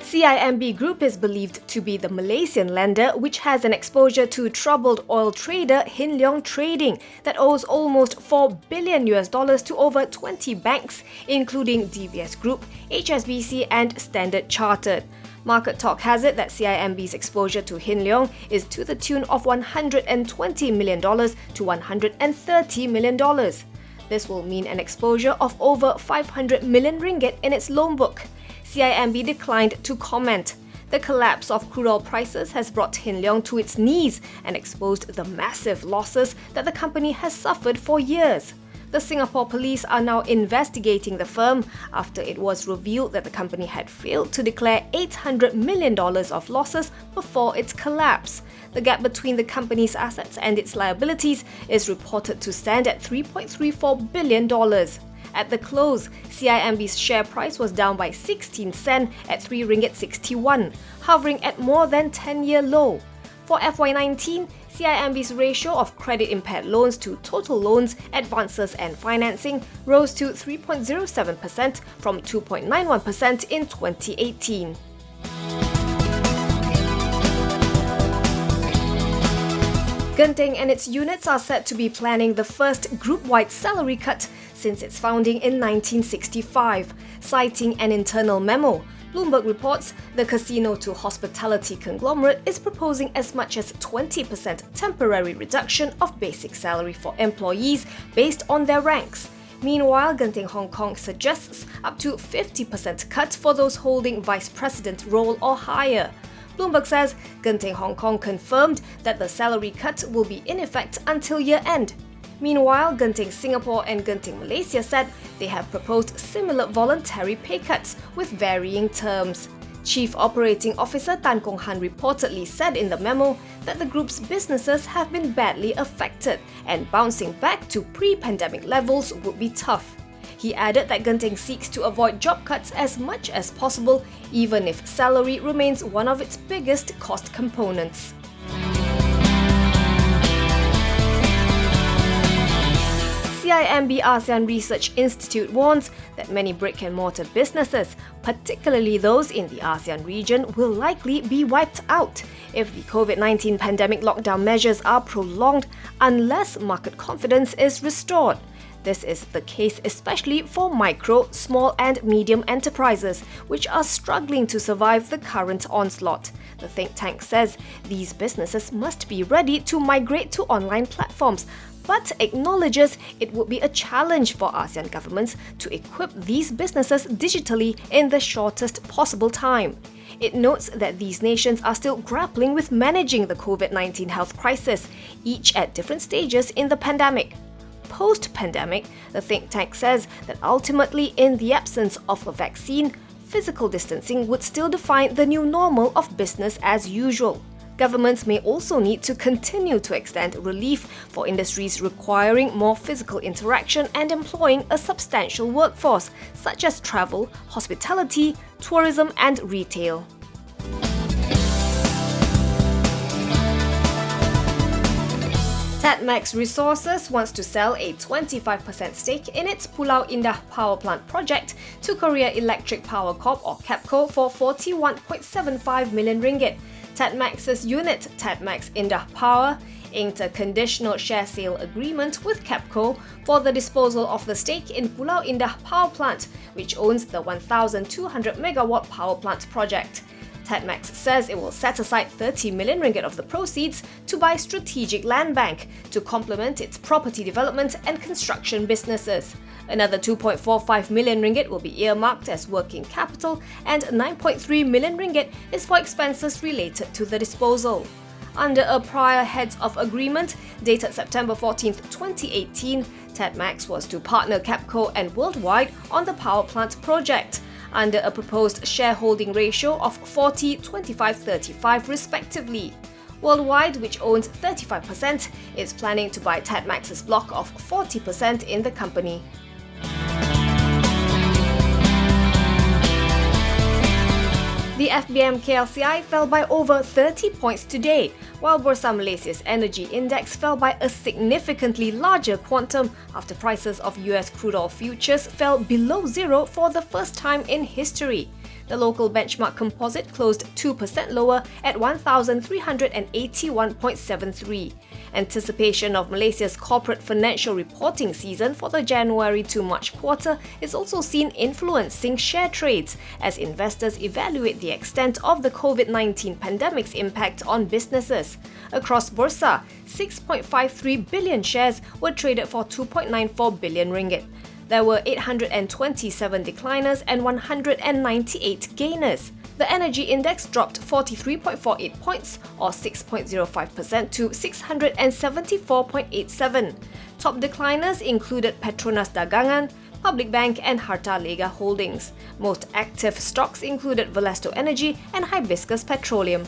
CIMB Group is believed to be the Malaysian lender which has an exposure to troubled oil trader Hin Leong Trading that owes almost $4 billion to over 20 banks, including DBS Group, HSBC and Standard Chartered. Market talk has it that CIMB's exposure to Hin Leong is to the tune of $120 million to $130 million. This will mean an exposure of over 500 million ringgit in its loan book. CIMB declined to comment. The collapse of crude oil prices has brought Hin Leong to its knees and exposed the massive losses that the company has suffered for years. The Singapore police are now investigating the firm after it was revealed that the company had failed to declare $800 million of losses before its collapse. The gap between the company's assets and its liabilities is reported to stand at $3.34 billion. At the close, CIMB's share price was down by 16 cents at RM3.61, hovering at more than 10-year low. For FY19, CIMB's ratio of credit-impaired loans to total loans, advances and financing rose to 3.07% from 2.91% in 2018. Genting and its units are said to be planning the first group-wide salary cut since its founding in 1965. Citing an internal memo, Bloomberg reports the casino-to-hospitality conglomerate is proposing as much as 20% temporary reduction of basic salary for employees based on their ranks. Meanwhile, Genting Hong Kong suggests up to 50% cut for those holding vice president role or higher. Bloomberg says Genting Hong Kong confirmed that the salary cut will be in effect until year-end. Meanwhile, Genting Singapore and Genting Malaysia said they have proposed similar voluntary pay cuts with varying terms. Chief Operating Officer Tan Kong Han reportedly said in the memo that the group's businesses have been badly affected and bouncing back to pre-pandemic levels would be tough. He added that Genting seeks to avoid job cuts as much as possible, even if salary remains one of its biggest cost components. CIMB ASEAN Research Institute warns that many brick-and-mortar businesses, particularly those in the ASEAN region, will likely be wiped out if the COVID-19 pandemic lockdown measures are prolonged unless market confidence is restored. This is the case especially for micro, small and medium enterprises, which are struggling to survive the current onslaught. The think tank says these businesses must be ready to migrate to online platforms, but acknowledges it would be a challenge for ASEAN governments to equip these businesses digitally in the shortest possible time. It notes that these nations are still grappling with managing the COVID-19 health crisis, each at different stages in the pandemic. Post-pandemic, the think tank says that ultimately, in the absence of a vaccine, physical distancing would still define the new normal of business as usual. Governments may also need to continue to extend relief for industries requiring more physical interaction and employing a substantial workforce, such as travel, hospitality, tourism, and retail. Tadmax Resources wants to sell a 25% stake in its Pulau Indah Power Plant project to Korea Electric Power Corp or KEPCO for 41.75 million ringgit. Tadmax's unit, Tadmax Indah Power, inked a conditional share sale agreement with KEPCO for the disposal of the stake in Pulau Indah Power Plant, which owns the 1,200 megawatt power plant project. Tadmax says it will set aside 30 million ringgit of the proceeds to buy strategic land bank to complement its property development and construction businesses. Another 2.45 million ringgit will be earmarked as working capital and 9.3 million ringgit is for expenses related to the disposal. Under a prior heads of agreement dated September 14, 2018, Tadmax was to partner KEPCO and Worldwide on the power plant project, under a proposed shareholding ratio of 40-25-35 respectively. Worldwide, which owns 35%, is planning to buy Tadmax's block of 40% in the company. The FBM KLCI fell by over 30 points today, while Bursa Malaysia's energy index fell by a significantly larger quantum after prices of US crude oil futures fell below zero for the first time in history. The local benchmark composite closed 2% lower at 1,381.73. Anticipation of Malaysia's corporate financial reporting season for the January to March quarter is also seen influencing share trades as investors evaluate the extent of the COVID-19 pandemic's impact on businesses. Across Bursa, 6.53 billion shares were traded for 2.94 billion ringgit. There were 827 decliners and 198 gainers. The energy index dropped 43.48 points or 6.05% to 674.87. Top decliners included Petronas Dagangan, Public Bank and Harta Lega Holdings. Most active stocks included Valesto Energy and Hibiscus Petroleum.